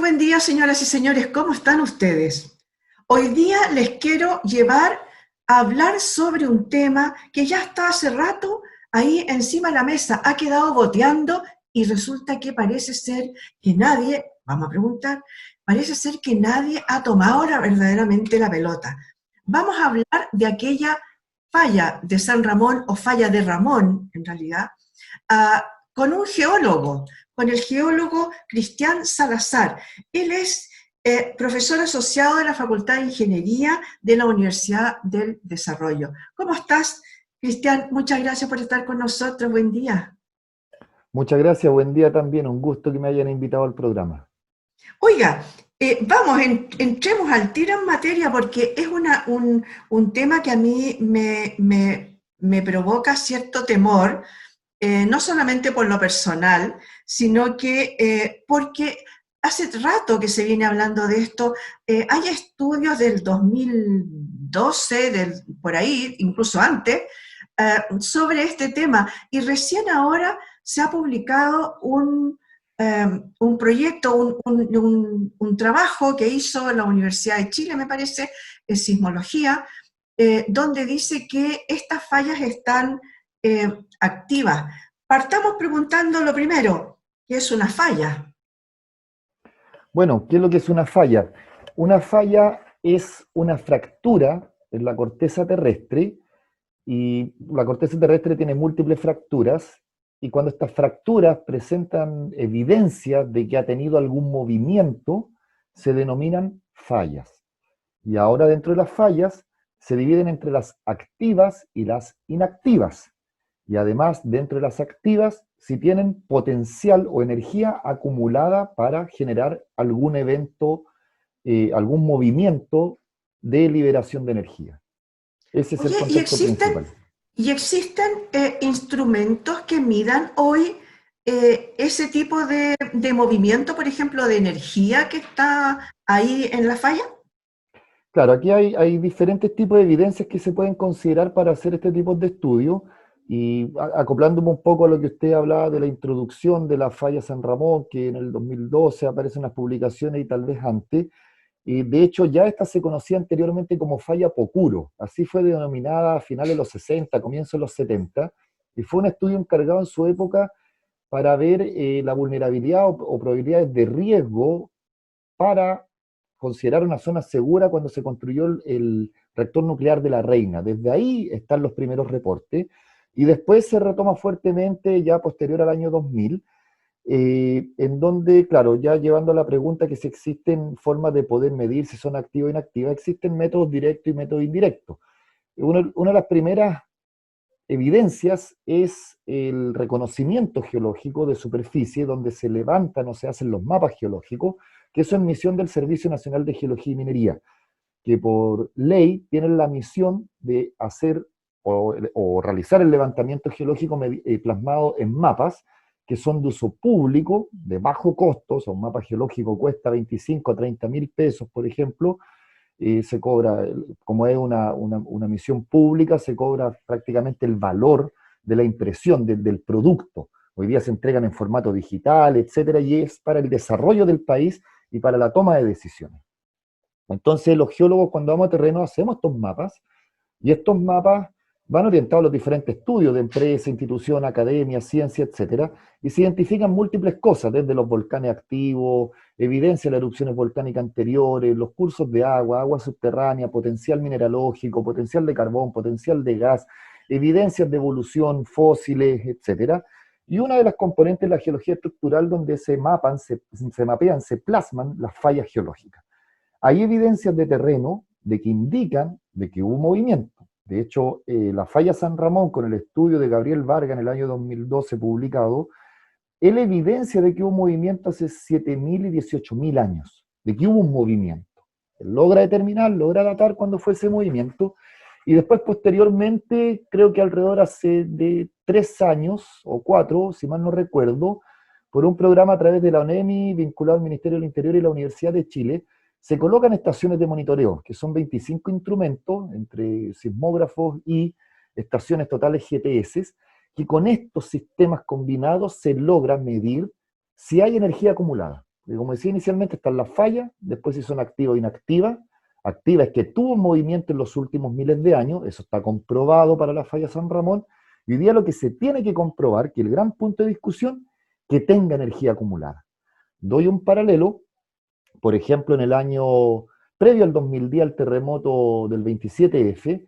buen día, señoras y señores. ¿Cómo están ustedes? Hoy día les quiero llevar a hablar sobre un tema que ya está hace rato ahí encima de la mesa, ha quedado boteando y resulta que parece ser que nadie, vamos a preguntar, parece ser que nadie ha tomado verdaderamente la pelota. Vamos a hablar de aquella falla de San Ramón o falla de Ramón, en realidad, con un geólogo, con el geólogo Cristian Salazar. Él es profesor asociado de la Facultad de Ingeniería de la Universidad del Desarrollo. ¿Cómo estás, Cristian? Muchas gracias por estar con nosotros. Buen día. Muchas gracias, buen día también, un gusto que me hayan invitado al programa. Oiga, vamos, entremos al tiro en materia porque es un tema que a mí me provoca cierto temor, no solamente por lo personal, sino que porque hace rato que se viene hablando de esto. Hay estudios del 2012, por ahí, incluso antes, sobre este tema, y recién ahora se ha publicado un proyecto, un trabajo que hizo la Universidad de Chile, me parece, en sismología, donde dice que estas fallas están activas. Partamos preguntando lo primero, ¿qué es una falla? Bueno, ¿qué es lo que es una falla? Una falla es una fractura en la corteza terrestre y la corteza terrestre tiene múltiples fracturas y cuando estas fracturas presentan evidencia de que ha tenido algún movimiento, se denominan fallas. Y ahora dentro de las fallas se dividen entre las activas y las inactivas. Y además, dentro de las activas, si tienen potencial o energía acumulada para generar algún evento, algún movimiento de liberación de energía. Ese es el Oye, concepto principal. y existen instrumentos que midan hoy ese tipo de movimiento, por ejemplo, de energía que está ahí en la falla? Claro, aquí hay diferentes tipos de evidencias que se pueden considerar para hacer este tipo de estudios y acoplándome un poco a lo que usted hablaba de la introducción de la falla San Ramón, que en el 2012 aparecen las publicaciones y tal vez antes, y de hecho ya esta se conocía anteriormente como falla Pocuro, así fue denominada a finales de los 60, comienzos de los 70, y fue un estudio encargado en su época para ver la vulnerabilidad o probabilidades de riesgo para considerar una zona segura cuando se construyó el reactor nuclear de La Reina. Desde ahí están los primeros reportes y después se retoma fuertemente ya posterior al año 2000, en donde, claro, ya llevando a la pregunta que si existen formas de poder medir si son activas o inactivas, existen métodos directos y métodos indirectos. Una de las primeras evidencias es el reconocimiento geológico de superficie, donde se levantan o se hacen los mapas geológicos, que eso es misión del Servicio Nacional de Geología y Minería, que por ley tienen la misión de hacer o realizar el levantamiento geológico plasmado en mapas que son de uso público, de bajo costo. O sea, un mapa geológico cuesta 25 a 30 mil pesos, por ejemplo, se cobra, como es una misión pública, se cobra prácticamente el valor de la impresión del producto. Hoy día se entregan en formato digital, etcétera, y es para el desarrollo del país y para la toma de decisiones. Entonces, los geólogos, cuando vamos a terreno, hacemos estos mapas, y estos mapas van orientados a los diferentes estudios de empresa, institución, academia, ciencia, etcétera, y se identifican múltiples cosas, desde los volcanes activos, evidencia de las erupciones volcánicas anteriores, los cursos de agua, agua subterránea, potencial mineralógico, potencial de carbón, potencial de gas, evidencias de evolución, fósiles, etcétera. Y una de las componentes de la geología estructural donde se mapean, se plasman las fallas geológicas. Hay evidencias de terreno de que indican de que hubo movimiento. De hecho, la falla San Ramón, con el estudio de Gabriel Varga en el año 2012 publicado, él evidencia de que hubo movimiento hace 7.000 y 18.000 años, de que hubo un movimiento. Él logra determinar, logra datar cuándo fue ese movimiento, y después posteriormente, creo que alrededor hace de 3 años o 4, si mal no recuerdo, por un programa a través de la ONEMI vinculado al Ministerio del Interior y la Universidad de Chile, se colocan estaciones de monitoreo, que son 25 instrumentos entre sismógrafos y estaciones totales GPS, que con estos sistemas combinados se logra medir si hay energía acumulada. como decía inicialmente, están las fallas, después si son activas o inactivas. Activa es que tuvo movimiento en los últimos miles de años, eso está comprobado para la falla San Ramón, y hoy día lo que se tiene que comprobar, que el gran punto de discusión, que tenga energía acumulada. Doy un paralelo, por ejemplo, en el año previo al 2010, al terremoto del 27F,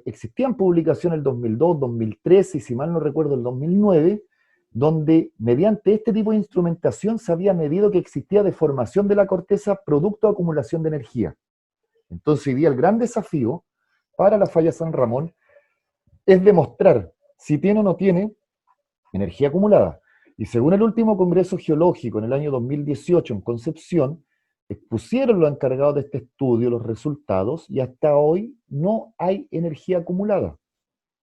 existían publicaciones el 2002, 2013 y si mal no recuerdo el 2009, donde mediante este tipo de instrumentación se había medido que existía deformación de la corteza producto de acumulación de energía. Entonces hoy día el gran desafío para la falla San Ramón es demostrar si tiene o no tiene energía acumulada. Y según el último Congreso Geológico en el año 2018 en Concepción, expusieron los encargados de este estudio los resultados y hasta hoy no hay energía acumulada.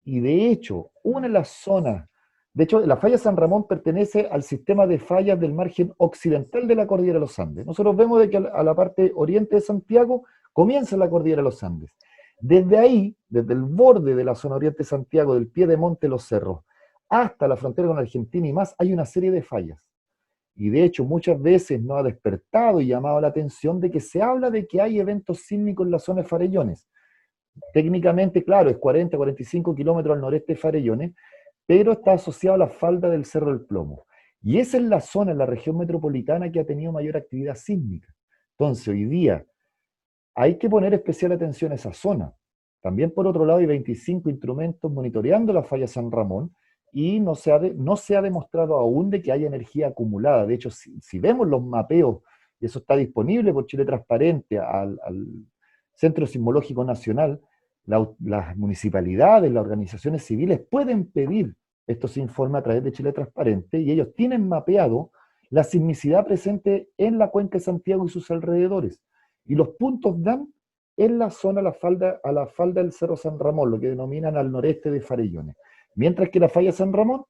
Y de hecho, una de las zonas, de hecho, la falla San Ramón pertenece al sistema de fallas del margen occidental de la cordillera de los Andes. Nosotros vemos de que a la parte oriente de Santiago comienza la cordillera de los Andes. Desde ahí, desde el borde de la zona oriente de Santiago, del pie de monte Los Cerros, hasta la frontera con Argentina y más, hay una serie de fallas. Y de hecho, muchas veces nos ha despertado y llamado la atención de que se habla de que hay eventos sísmicos en la zona de Farellones. Técnicamente, claro, es 40, 45 kilómetros al noreste de Farellones, pero está asociado a la falda del Cerro del Plomo. Y esa es la zona, en la región metropolitana, que ha tenido mayor actividad sísmica. Entonces, hoy día hay que poner especial atención a esa zona. También, por otro lado, hay 25 instrumentos monitoreando la falla San Ramón y no se ha demostrado aún de que haya energía acumulada. De hecho, si vemos los mapeos, y eso está disponible por Chile Transparente al Centro Sismológico Nacional, las municipalidades, las organizaciones civiles pueden pedir estos informes a través de Chile Transparente y ellos tienen mapeado la sismicidad presente en la cuenca de Santiago y sus alrededores. Y los puntos dan en la zona a la falda del Cerro San Ramón, lo que denominan al noreste de Farellones. Mientras que la falla San Ramón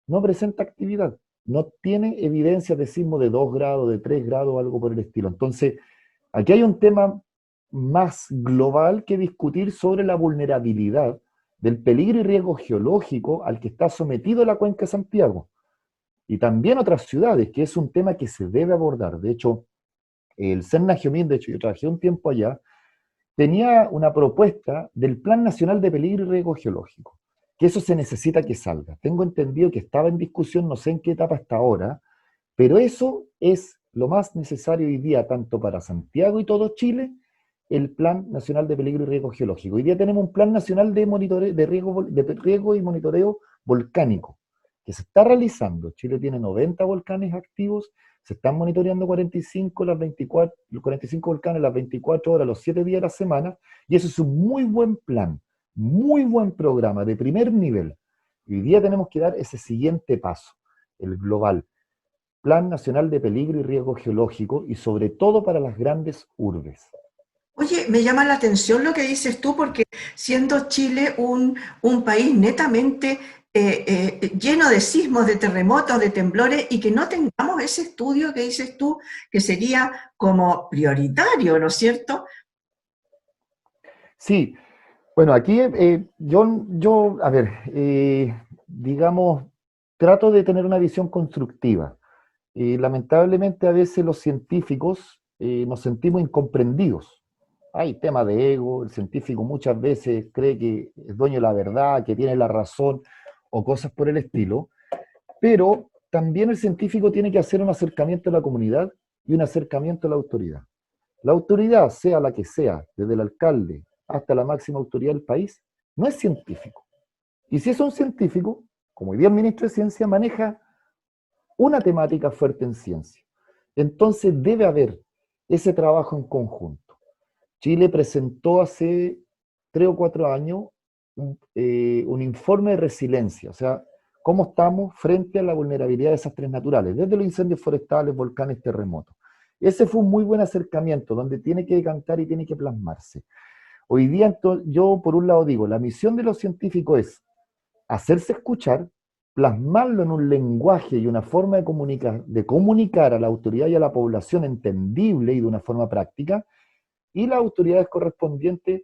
no presenta actividad, no tiene evidencia de sismo de 2 grados, de 3 grados o algo por el estilo. Entonces, aquí hay un tema más global que discutir sobre la vulnerabilidad del peligro y riesgo geológico al que está sometido la cuenca de Santiago. Y también otras ciudades, que es un tema que se debe abordar. De hecho, el CERNA Geomín, de hecho yo trabajé un tiempo allá, tenía una propuesta del Plan Nacional de Peligro y Riesgo Geológico, que eso se necesita que salga. Tengo entendido que estaba en discusión, no sé en qué etapa hasta ahora, pero eso es lo más necesario hoy día, tanto para Santiago y todo Chile, el Plan Nacional de Peligro y Riesgo Geológico. Hoy día tenemos un Plan Nacional de riesgo y monitoreo volcánico, que se está realizando. Chile tiene 90 volcanes activos, se están monitoreando 45 volcanes las 24 horas, los 7 días de la semana, y eso es un muy buen plan, muy buen programa de primer nivel. Y hoy día tenemos que dar ese siguiente paso, el global. Plan Nacional de Peligro y Riesgo Geológico, y sobre todo para las grandes urbes. Oye, me llama la atención lo que dices tú, porque siendo Chile un país netamente lleno de sismos, de terremotos, de temblores, y que no tengamos ese estudio que dices tú, que sería como prioritario, ¿no es cierto? Sí, bueno, aquí a ver, digamos, trato de tener una visión constructiva. Lamentablemente a veces los científicos nos sentimos incomprendidos. Hay tema de ego, el científico muchas veces cree que es dueño de la verdad, que tiene la razón o cosas por el estilo, pero también el científico tiene que hacer un acercamiento a la comunidad y un acercamiento a la autoridad. La autoridad, sea la que sea, desde el alcalde hasta la máxima autoridad del país, no es científico. Y si es un científico, como hoy día el ministro de Ciencia maneja una temática fuerte en ciencia, entonces debe haber ese trabajo en conjunto. Chile presentó hace 3 o 4 años un informe de resiliencia, o sea, cómo estamos frente a la vulnerabilidad de desastres naturales, desde los incendios forestales, volcanes, terremotos. Ese fue un muy buen acercamiento, donde tiene que decantar y tiene que plasmarse. Hoy día, yo por un lado digo, la misión de los científicos es hacerse escuchar, plasmarlo en un lenguaje y una forma de comunicar a la autoridad y a la población entendible y de una forma práctica, y las autoridades correspondientes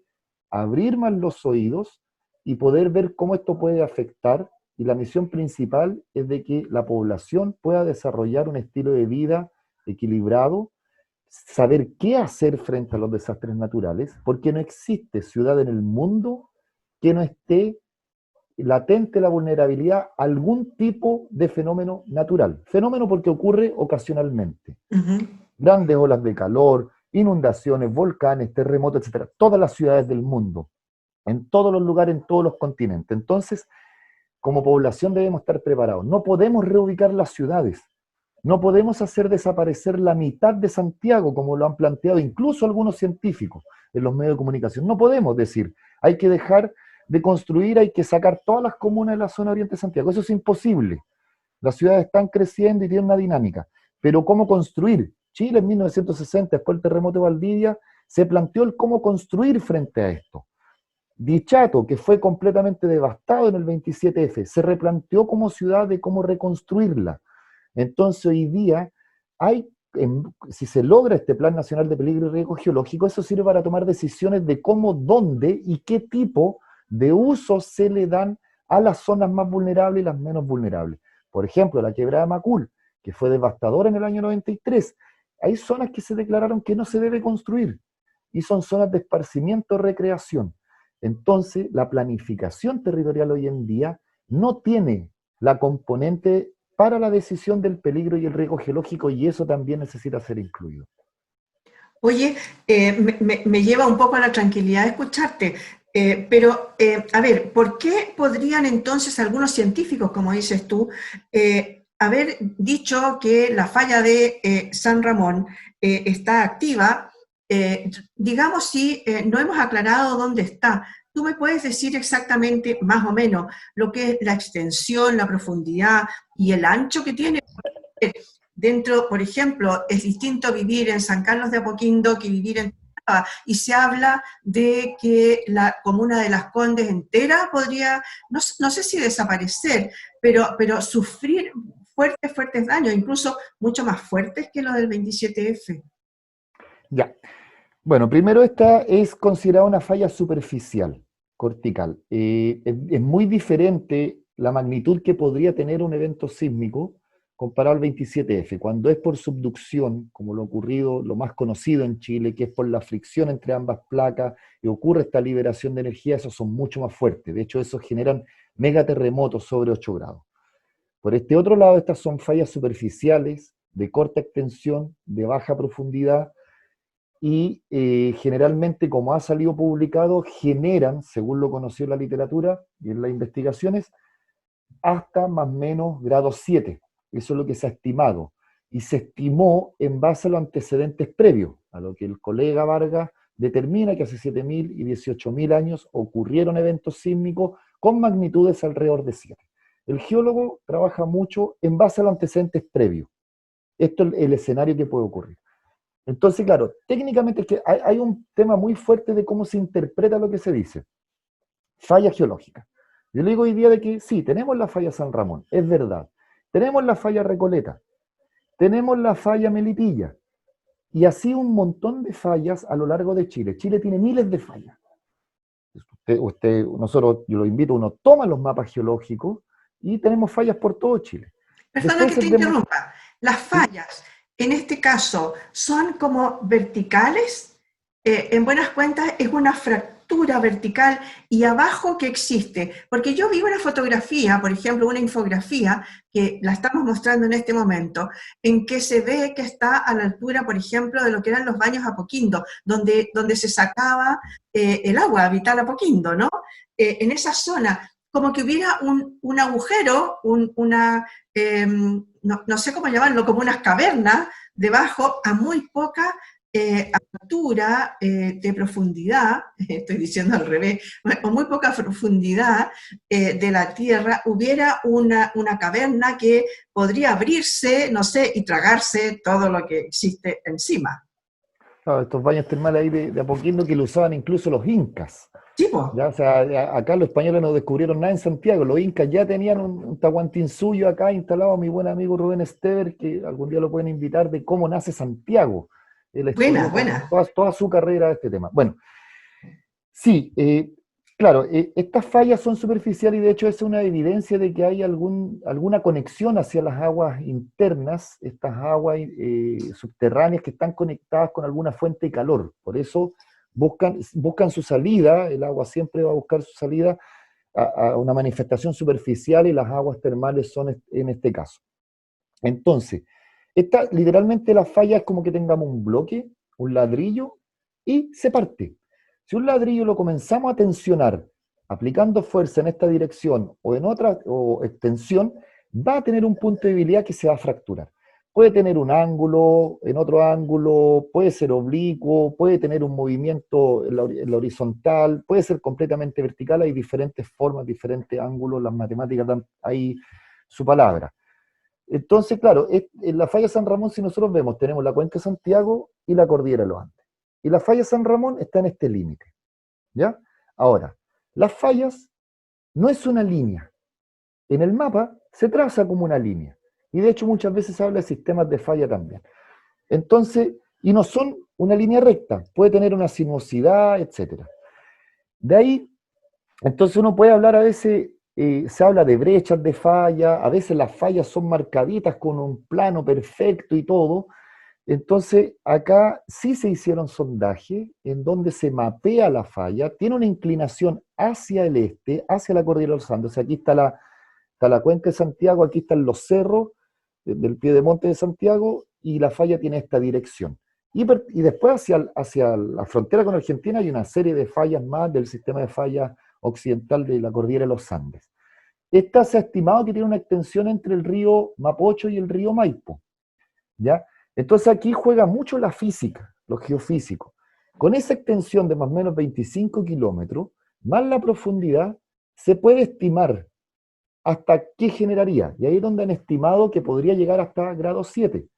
abrir más los oídos y poder ver cómo esto puede afectar, y la misión principal es de que la población pueda desarrollar un estilo de vida equilibrado, saber qué hacer frente a los desastres naturales, porque no existe ciudad en el mundo que no esté latente la vulnerabilidad a algún tipo de fenómeno natural. Fenómeno porque ocurre ocasionalmente. Ujú. Grandes olas de calor, inundaciones, volcanes, terremotos, etcétera. Todas las ciudades del mundo, en todos los lugares, en todos los continentes. Entonces, como población debemos estar preparados. No podemos reubicar las ciudades. No podemos hacer desaparecer la mitad de Santiago, como lo han planteado incluso algunos científicos en los medios de comunicación. No podemos decir, hay que dejar de construir, hay que sacar todas las comunas de la zona oriente de Santiago. Eso es imposible. Las ciudades están creciendo y tienen una dinámica. Pero ¿cómo construir? Chile en 1960, después del terremoto de Valdivia, se planteó el cómo construir frente a esto. Dichato, que fue completamente devastado en el 27F, se replanteó como ciudad de cómo reconstruirla. Entonces hoy día hay, si se logra este Plan Nacional de Peligro y Riesgo Geológico, eso sirve para tomar decisiones de cómo, dónde y qué tipo de usos se le dan a las zonas más vulnerables y las menos vulnerables. Por ejemplo, la quebrada de Macul, que fue devastadora en el año 93. Hay zonas que se declararon que no se debe construir y son zonas de esparcimiento, recreación. Entonces, la planificación territorial hoy en día no tiene la componente para la decisión del peligro y el riesgo geológico, y eso también necesita ser incluido. Oye, me lleva un poco a la tranquilidad de escucharte, pero a ver, ¿por qué podrían entonces algunos científicos, como dices tú, haber dicho que la falla de San Ramón está activa? Digamos si no hemos aclarado dónde está. ¿Tú me puedes decir exactamente, más o menos, lo que es la extensión, la profundidad y el ancho que tiene? Dentro, por ejemplo, es distinto vivir en San Carlos de Apoquindo que vivir en Taba, y se habla de que la comuna de Las Condes entera podría, no sé si desaparecer, pero sufrir fuertes daños, incluso mucho más fuertes que los del 27F. Ya. Bueno, primero esta es considerada una falla superficial, cortical. Es muy diferente la magnitud que podría tener un evento sísmico comparado al 27F. Cuando es por subducción, como lo ocurrido, lo más conocido en Chile, que es por la fricción entre ambas placas y ocurre esta liberación de energía, esos son mucho más fuertes. De hecho, esos generan megaterremotos sobre 8 grados. Por este otro lado, estas son fallas superficiales, de corta extensión, de baja profundidad, y generalmente, como ha salido publicado, generan, según lo conoció en la literatura y en las investigaciones, hasta más o menos grado 7. Eso es lo que se ha estimado. Y se estimó en base a los antecedentes previos, a lo que el colega Vargas determina que hace 7.000 y 18.000 años ocurrieron eventos sísmicos con magnitudes alrededor de 7. El geólogo trabaja mucho en base a los antecedentes previos. Esto es el escenario que puede ocurrir. Entonces, claro, técnicamente es que hay un tema muy fuerte de cómo se interpreta lo que se dice. Falla geológica. Yo le digo hoy día de que sí, tenemos la falla San Ramón, es verdad. Tenemos la falla Recoleta, tenemos la falla Melipilla, y así un montón de fallas a lo largo de Chile. Chile tiene miles de fallas. Nosotros, yo lo invito, uno toma los mapas geológicos y tenemos fallas por todo Chile. Perdona que Después te interrumpa. Las ¿sí? fallas, en este caso, son como verticales. En buenas cuentas, es una fractura vertical y abajo que existe. Porque yo vi una fotografía, por ejemplo, una infografía, que la estamos mostrando en este momento, en que se ve que está a la altura, por ejemplo, de lo que eran los baños Apoquindo, donde se sacaba el agua vital Apoquindo, ¿no? En esa zona, como que hubiera un agujero, no sé cómo llamarlo, como unas cavernas debajo a muy poca altura de profundidad, estoy diciendo al revés, o muy poca profundidad de la Tierra, hubiera una caverna que podría abrirse, no sé, y tragarse todo lo que existe encima. Claro, estos baños termales ahí de Apoquindo que lo usaban incluso los incas. Tipo, ¿Ya? O sea, acá los españoles no descubrieron nada en Santiago, los incas ya tenían un tahuantinsuyo acá instalado, mi buen amigo Rubén Estever, que algún día lo pueden invitar, de cómo nace Santiago. Él buena, estudió buena. toda su carrera este tema. Bueno, sí, Claro, estas fallas son superficiales y de hecho es una evidencia de que hay alguna conexión hacia las aguas internas, estas aguas subterráneas que están conectadas con alguna fuente de calor. Por eso buscan su salida, el agua siempre va a buscar su salida a una manifestación superficial y las aguas termales son en este caso. Entonces, literalmente la falla es como que tengamos un bloque, un ladrillo, y se parte. Si un ladrillo lo comenzamos a tensionar, aplicando fuerza en esta dirección o en otra, o extensión, va a tener un punto de debilidad que se va a fracturar. Puede tener un ángulo, en otro ángulo, puede ser oblicuo, puede tener un movimiento en la horizontal, puede ser completamente vertical, hay diferentes formas, diferentes ángulos, las matemáticas dan ahí su palabra. Entonces, claro, en la falla San Ramón, si nosotros vemos, tenemos la cuenca de Santiago y la cordillera de los Andes. Y la falla San Ramón está en este límite, ¿ya? Ahora, las fallas no es una línea. En el mapa se traza como una línea. Y de hecho muchas veces se habla de sistemas de falla también. Entonces, y no son una línea recta, puede tener una sinuosidad, etc. De ahí, entonces uno puede hablar a veces, se habla de brechas de falla, a veces las fallas son marcaditas con un plano perfecto y todo. Entonces, acá sí se hicieron sondajes en donde se mapea la falla, tiene una inclinación hacia el este, hacia la cordillera de los Andes. O sea, aquí está la cuenca de Santiago, aquí están los cerros del Piedemonte de Santiago y la falla tiene esta dirección. Y después hacia la frontera con Argentina hay una serie de fallas más del sistema de fallas occidental de la cordillera de los Andes. Esta se ha estimado que tiene una extensión entre el río Mapocho y el río Maipo, ¿ya? Entonces aquí juega mucho la física, los geofísicos. Con esa extensión de más o menos 25 kilómetros, más la profundidad, se puede estimar hasta qué generaría. Y ahí es donde han estimado que podría llegar hasta grado 7.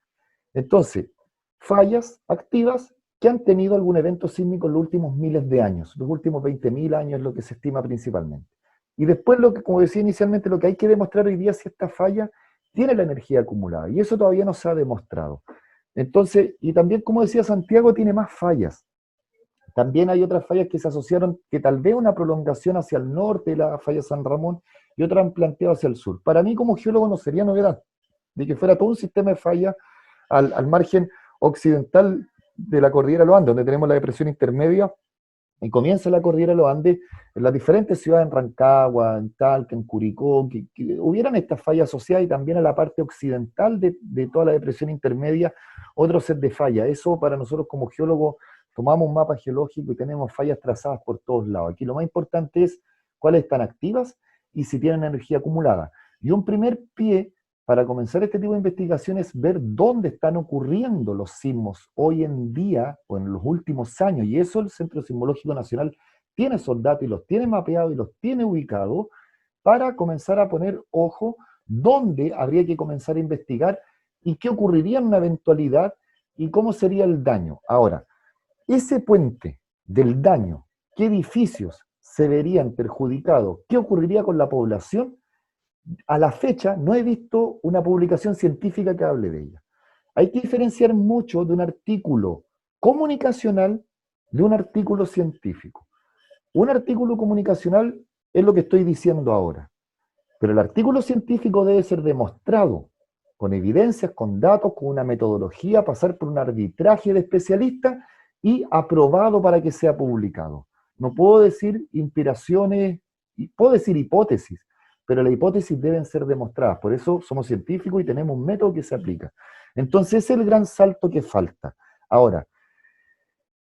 Entonces, fallas activas que han tenido algún evento sísmico en los últimos miles de años, los últimos 20.000 años es lo que se estima principalmente. Y después, como decía inicialmente, lo que hay que demostrar hoy día es si esta falla tiene la energía acumulada. Y eso todavía no se ha demostrado. Entonces, y también, como decía Santiago, tiene más fallas. También hay otras fallas que se asociaron, que tal vez una prolongación hacia el norte de la falla San Ramón y otras han planteado hacia el sur. Para mí, como geólogo, no sería novedad de que fuera todo un sistema de fallas al margen occidental de la cordillera de los Andes, donde tenemos la depresión intermedia, y comienza la cordillera de los Andes, en las diferentes ciudades, en Rancagua, en Talca, en Curicó, que hubieran estas fallas asociadas y también a la parte occidental de toda la depresión intermedia, otro set de fallas. Eso para nosotros como geólogos, tomamos un mapa geológico y tenemos fallas trazadas por todos lados. Aquí lo más importante es cuáles están activas y si tienen energía acumulada. Y un primer pie para comenzar este tipo de investigaciones es ver dónde están ocurriendo los sismos hoy en día o en los últimos años. Y eso el Centro Sismológico Nacional tiene esos datos y los tiene mapeados y los tiene ubicados para comenzar a poner ojo dónde habría que comenzar a investigar y qué ocurriría en una eventualidad y cómo sería el daño. Ahora, ese puente del daño, qué edificios se verían perjudicados, qué ocurriría con la población, a la fecha no he visto una publicación científica que hable de ella. Hay que diferenciar mucho de un artículo comunicacional de un artículo científico. Un artículo comunicacional es lo que estoy diciendo ahora, pero el artículo científico debe ser demostrado con evidencias, con datos, con una metodología, pasar por un arbitraje de especialistas y aprobado para que sea publicado. No puedo decir inspiraciones, puedo decir hipótesis, pero las hipótesis deben ser demostradas. Por eso somos científicos y tenemos un método que se aplica. Entonces, ese es el gran salto que falta. Ahora,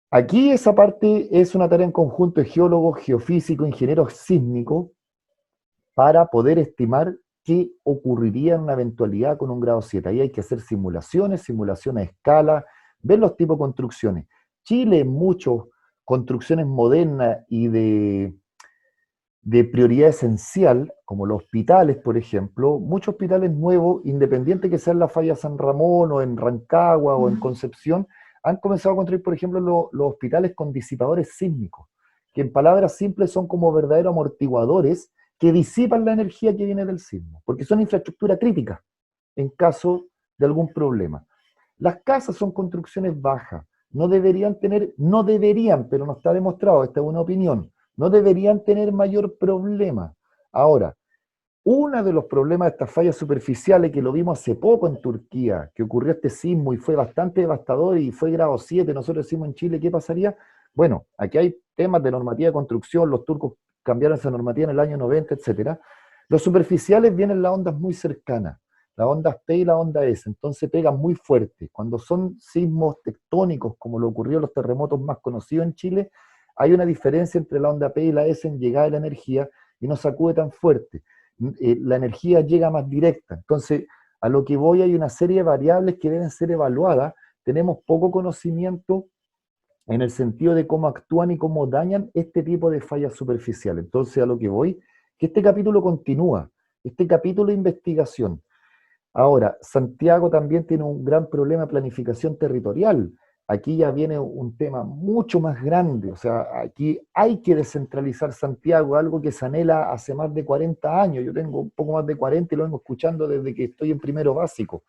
aquí esa parte es una tarea en conjunto de geólogos, geofísicos, ingenieros sísmicos, para poder estimar qué ocurriría en una eventualidad con un grado 7. Ahí hay que hacer simulaciones a escala, ver los tipos de construcciones. Chile, muchas construcciones modernas y de prioridad esencial, como los hospitales, por ejemplo, muchos hospitales nuevos, independiente que sea en la falla San Ramón o en Rancagua o en Concepción, han comenzado a construir, por ejemplo, los hospitales con disipadores sísmicos, que en palabras simples son como verdaderos amortiguadores que disipan la energía que viene del sismo, porque son infraestructura crítica en caso de algún problema. Las casas son construcciones bajas, no deberían, pero no está demostrado, esta es una opinión, no deberían tener mayor problema. Ahora, uno de los problemas de estas fallas superficiales, que lo vimos hace poco en Turquía, que ocurrió este sismo y fue bastante devastador y fue grado 7, nosotros decimos en Chile, ¿qué pasaría? Bueno, aquí hay temas de normativa de construcción, los turcos cambiaron esa normativa en el año 90, etcétera. Los superficiales vienen las ondas muy cercanas, las ondas P y la onda S, entonces pegan muy fuerte. Cuando son sismos tectónicos, como lo ocurrió en los terremotos más conocidos en Chile, hay una diferencia entre la onda P y la S en llegada de la energía y no sacude tan fuerte. La energía llega más directa. Entonces, a lo que voy, hay una serie de variables que deben ser evaluadas. Tenemos poco conocimiento en el sentido de cómo actúan y cómo dañan este tipo de fallas superficiales. Entonces, a lo que voy, que este capítulo continúa, este capítulo de investigación. Ahora, Santiago también tiene un gran problema de planificación territorial. Aquí ya viene un tema mucho más grande, o sea, aquí hay que descentralizar Santiago, algo que se anhela hace más de 40 años. Yo tengo un poco más de 40 y lo vengo escuchando desde que estoy en primero básico.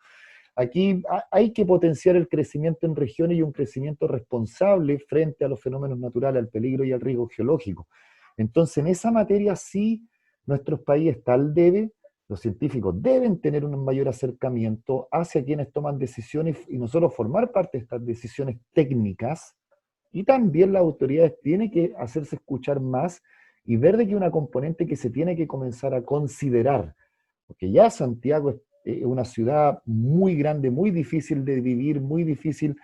Aquí hay que potenciar el crecimiento en regiones y un crecimiento responsable frente a los fenómenos naturales, al peligro y al riesgo geológico. Entonces, en esa materia sí, nuestros países tal debe, los científicos deben tener un mayor acercamiento hacia quienes toman decisiones y nosotros formar parte de estas decisiones técnicas, y también las autoridades tienen que hacerse escuchar más y ver de que una componente que se tiene que comenzar a considerar, porque ya Santiago es una ciudad muy grande, muy difícil de vivir, muy difícil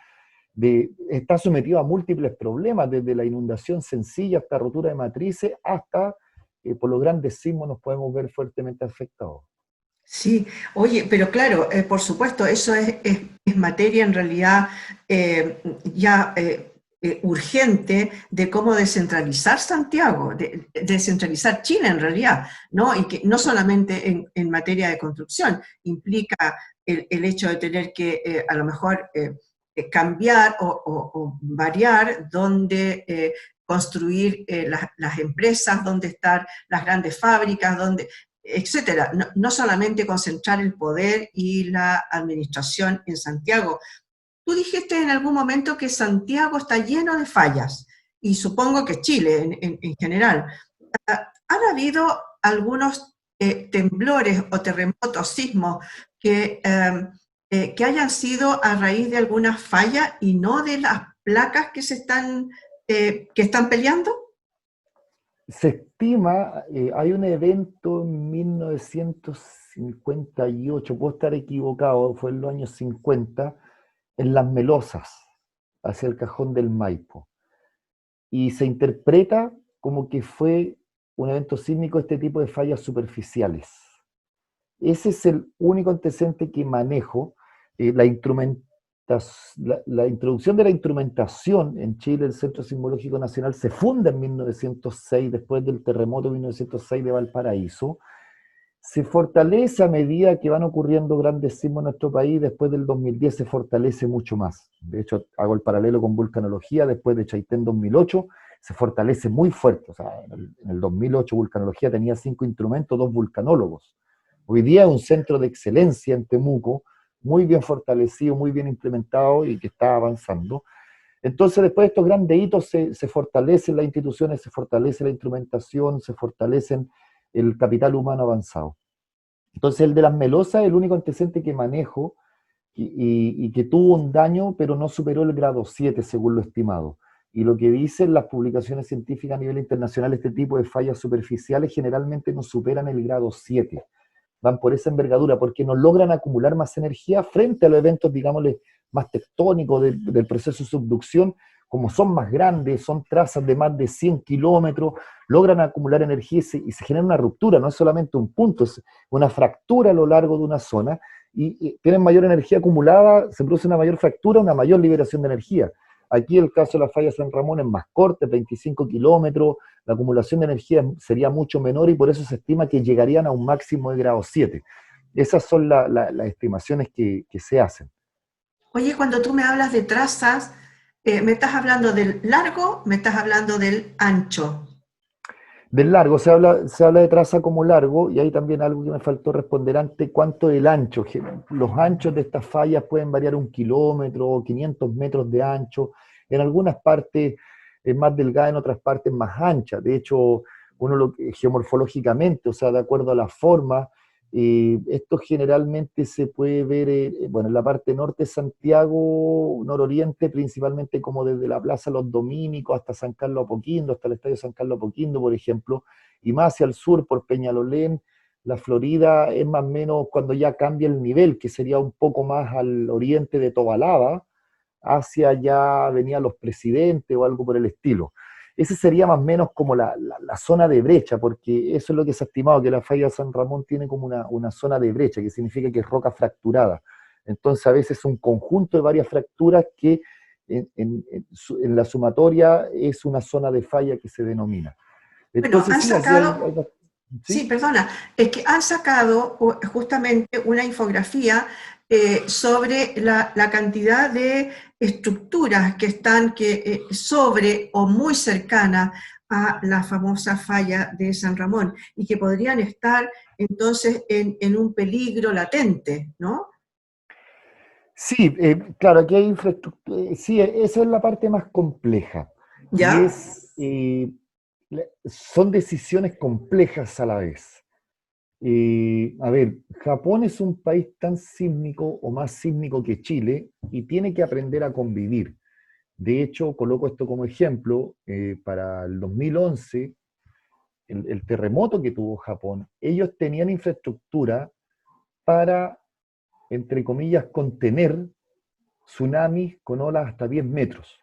está sometido a múltiples problemas, desde la inundación sencilla hasta rotura de matrices, hasta por los grandes sismos nos podemos ver fuertemente afectados. Sí, oye, pero claro, por supuesto, eso es materia en realidad ya urgente de cómo descentralizar Santiago, descentralizar Chile en realidad, ¿no? Y que no solamente en materia de construcción, implica el hecho de tener que a lo mejor cambiar o variar dónde construir las empresas, dónde estar las grandes fábricas, dónde etcétera. No, no solamente concentrar el poder y la administración en Santiago. Tú dijiste en algún momento que Santiago está lleno de fallas, y supongo que Chile en general. ¿Han habido algunos temblores o terremotos, sismos, que hayan sido a raíz de alguna falla y no de las placas que están peleando? Se estima, hay un evento en 1958, puedo estar equivocado, fue en los años 50, en Las Melosas, hacia el Cajón del Maipo. Y se interpreta como que fue un evento sísmico este tipo de fallas superficiales. Ese es el único antecedente que manejo. La introducción de la instrumentación en Chile, el Centro Sismológico Nacional, se funda en 1906, después del terremoto de 1906 de Valparaíso. Se fortalece a medida que van ocurriendo grandes sismos en nuestro país. Después del 2010 se fortalece mucho más. De hecho, hago el paralelo con vulcanología. Después de Chaitén 2008, se fortalece muy fuerte. O sea, en el 2008 vulcanología tenía 5 instrumentos, 2 vulcanólogos. Hoy día es un centro de excelencia en Temuco, muy bien fortalecido, muy bien implementado y que está avanzando. Entonces, después de estos grandes hitos, se fortalecen las instituciones, se fortalece la instrumentación, se fortalecen el capital humano avanzado. Entonces, el de Las Melosas es el único antecedente que manejo y que tuvo un daño, pero no superó el grado 7, según lo estimado. Y lo que dicen las publicaciones científicas a nivel internacional, este tipo de fallas superficiales generalmente no superan el grado 7, van por esa envergadura, porque no logran acumular más energía frente a los eventos, digámosle, más tectónicos del proceso de subducción, como son más grandes, son trazas de más de 100 kilómetros, logran acumular energía y se genera una ruptura, no es solamente un punto, es una fractura a lo largo de una zona, y tienen mayor energía acumulada, se produce una mayor fractura, una mayor liberación de energía. Aquí el caso de la falla San Ramón es más corta, 25 kilómetros, la acumulación de energía sería mucho menor y por eso se estima que llegarían a un máximo de grado 7. Esas son las estimaciones que se hacen. Oye, cuando tú me hablas de trazas, ¿me estás hablando del largo? ¿Me estás hablando del ancho? Del largo, se habla de traza como largo, y hay también algo que me faltó responder antes, ¿cuánto es el ancho? Los anchos de estas fallas pueden variar 1 kilómetro, 500 metros de ancho, en algunas partes es más delgada, en otras partes más ancha. De hecho, geomorfológicamente, o sea, de acuerdo a la forma, esto generalmente se puede ver, bueno, en la parte norte de Santiago, nororiente, principalmente como desde la Plaza Los Dominicos hasta San Carlos Apoquindo, hasta el Estadio San Carlos Apoquindo, por ejemplo, y más hacia el sur por Peñalolén. La Florida es más o menos cuando ya cambia el nivel, que sería un poco más al oriente de Tobalaba, hacia allá venían los presidentes o algo por el estilo. Ese sería más o menos como la zona de brecha, porque eso es lo que se ha estimado, que la falla de San Ramón tiene como una zona de brecha, que significa que es roca fracturada. Entonces a veces es un conjunto de varias fracturas que en la sumatoria es una zona de falla que se denomina. Bueno, Entonces han sí, aquí sacado, sí, ¿sí? perdona, es que han sacado justamente una infografía sobre la cantidad de estructuras que están sobre o muy cercanas a la famosa falla de San Ramón y que podrían estar entonces en un peligro latente, ¿no? Sí, claro, aquí hay infraestructura, sí, esa es la parte más compleja y ¿Ya? son decisiones complejas a la vez. A ver, Japón es un país tan sísmico o más sísmico que Chile y tiene que aprender a convivir. De hecho, coloco esto como ejemplo, para el 2011, el terremoto que tuvo Japón, ellos tenían infraestructura para, entre comillas, contener tsunamis con olas hasta 10 metros,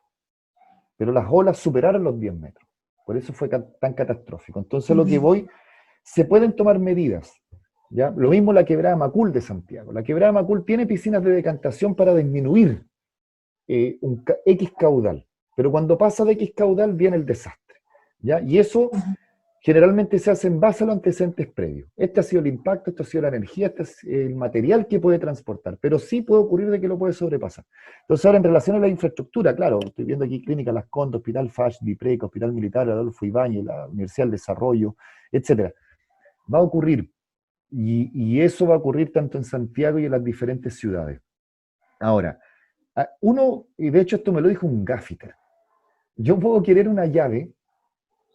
pero las olas superaron los 10 metros. Por eso fue tan catastrófico. Entonces, lo que voy, se pueden tomar medidas. ¿Ya? Lo mismo la quebrada Macul de Santiago. La quebrada Macul tiene piscinas de decantación para disminuir X caudal, pero cuando pasa de X caudal viene el desastre. ¿Ya? Y eso generalmente se hace en base a los antecedentes previos. Este ha sido el impacto, esto ha sido la energía, este es el material que puede transportar, pero sí puede ocurrir de que lo puede sobrepasar. Entonces ahora en relación a la infraestructura, claro, estoy viendo aquí Clínica Las Condes, Hospital FASH, DIPREC, Hospital Militar, Adolfo Ibáñez, la Universidad del Desarrollo, etcétera. Va a ocurrir, y eso va a ocurrir tanto en Santiago y en las diferentes ciudades. Ahora, y de hecho esto me lo dijo un gaffiter, yo puedo querer una llave,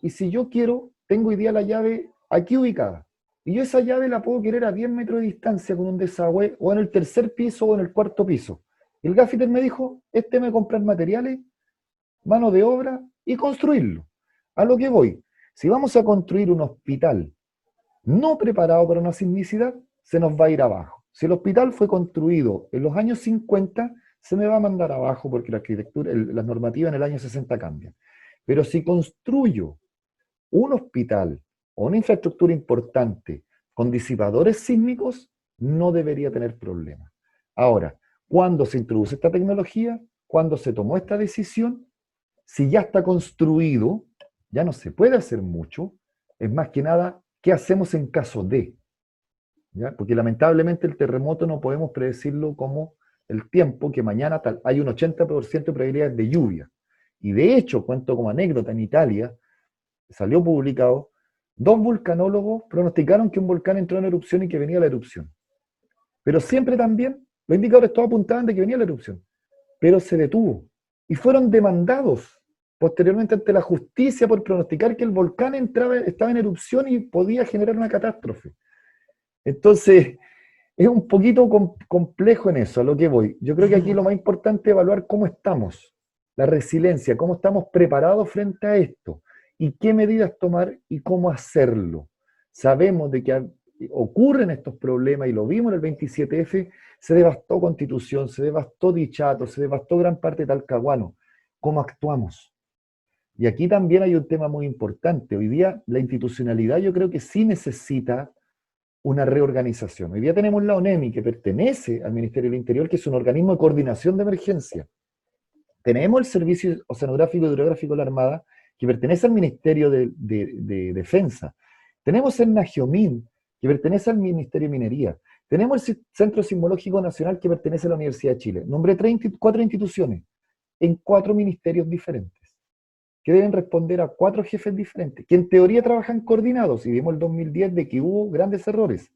y si yo quiero, tengo hoy día la llave aquí ubicada. Y yo esa llave la puedo querer a 10 metros de distancia con un desagüe o en el tercer piso o en el cuarto piso. Y el gaffiter me dijo, me comprar materiales, mano de obra y construirlo. A lo que voy, si vamos a construir un hospital no preparado para una sismicidad, se nos va a ir abajo. Si el hospital fue construido en los años 50, se me va a mandar abajo porque la arquitectura, las normativas en el año 60 cambian. Pero si construyo un hospital o una infraestructura importante con disipadores sísmicos, no debería tener problemas. Ahora, ¿cuándo se introduce esta tecnología? ¿Cuándo se tomó esta decisión? Si ya está construido, ya no se puede hacer mucho. Es más que nada, ¿qué hacemos en caso de? ¿Ya? Porque lamentablemente el terremoto no podemos predecirlo como el tiempo, que mañana hay un 80% de probabilidades de lluvia. Y de hecho, cuento como anécdota, en Italia salió publicado, dos vulcanólogos pronosticaron que un volcán entró en erupción y que venía la erupción. Pero siempre también los indicadores todos apuntaban de que venía la erupción, pero se detuvo. Y fueron demandados posteriormente ante la justicia por pronosticar que el volcán estaba en erupción y podía generar una catástrofe. Entonces, es un poquito complejo en eso, a lo que voy. Yo creo que aquí lo más importante es evaluar cómo estamos, la resiliencia, cómo estamos preparados frente a esto y qué medidas tomar y cómo hacerlo. Sabemos de que ocurren estos problemas y lo vimos en el 27F, se devastó Constitución, se devastó Dichato, se devastó gran parte de Talcahuano. ¿Cómo actuamos? Y aquí también hay un tema muy importante. Hoy día la institucionalidad yo creo que sí necesita una reorganización. Hoy día tenemos la ONEMI, que pertenece al Ministerio del Interior, que es un organismo de coordinación de emergencia. Tenemos el Servicio Oceanográfico y Hidrográfico de la Armada, que pertenece al Ministerio de Defensa. Tenemos el Nagiomín, que pertenece al Ministerio de Minería. Tenemos el Centro Sismológico Nacional, que pertenece a la Universidad de Chile. Nombré 4 instituciones en 4 ministerios diferentes, que deben responder a 4 jefes diferentes, que en teoría trabajan coordinados, y vimos el 2010 de que hubo grandes errores.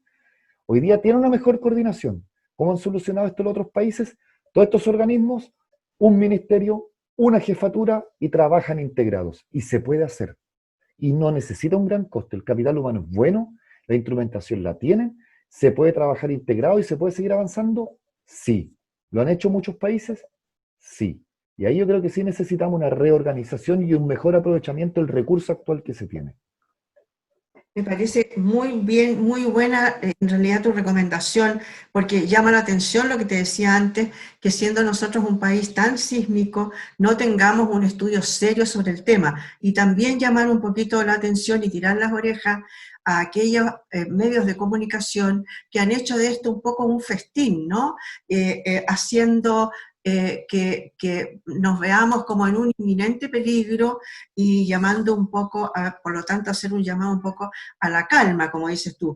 Hoy día tienen una mejor coordinación. ¿Cómo han solucionado esto los otros países? Todos estos organismos, un ministerio una jefatura y trabajan integrados. Y se puede hacer. Y no necesita un gran costo. El capital humano es bueno, la instrumentación la tienen, se puede trabajar integrado y se puede seguir avanzando. Sí. ¿Lo han hecho muchos países? Sí. Y ahí yo creo que sí necesitamos una reorganización y un mejor aprovechamiento del recurso actual que se tiene. Me parece muy bien, muy buena en realidad tu recomendación, porque llama la atención lo que te decía antes, que siendo nosotros un país tan sísmico, no tengamos un estudio serio sobre el tema. Y también llamar un poquito la atención y tirar las orejas a aquellos medios de comunicación que han hecho de esto un poco un festín, ¿no? Haciendo que nos veamos como en un inminente peligro y llamando un poco, por lo tanto, hacer un llamado un poco a la calma, como dices tú.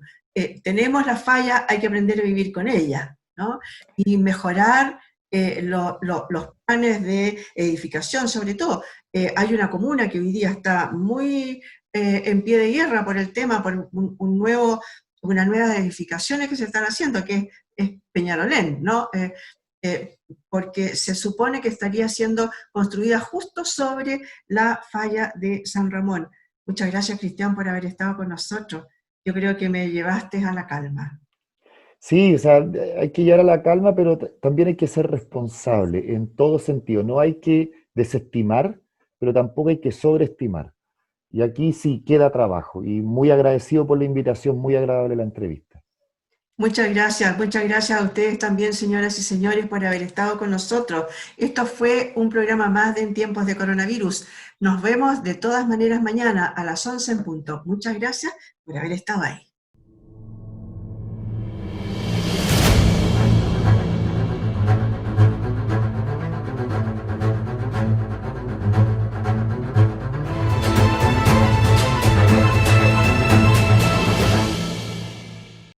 Tenemos la falla, hay que aprender a vivir con ella, ¿no? Y mejorar los planes de edificación, sobre todo. Hay una comuna que hoy día está muy en pie de guerra por el tema, por unas nuevas edificaciones que se están haciendo, que es Peñalolén, ¿no? Porque se supone que estaría siendo construida justo sobre la falla de San Ramón. Muchas gracias, Cristian, por haber estado con nosotros. Yo creo que me llevaste a la calma. Sí, o sea, hay que llegar a la calma, pero también hay que ser responsable en todo sentido. No hay que desestimar, pero tampoco hay que sobreestimar. Y aquí sí queda trabajo. Y muy agradecido por la invitación, muy agradable la entrevista. Muchas gracias a ustedes también, señoras y señores, por haber estado con nosotros. Esto fue un programa más de En Tiempos de Coronavirus. Nos vemos de todas maneras mañana a las 11 en punto. Muchas gracias por haber estado ahí.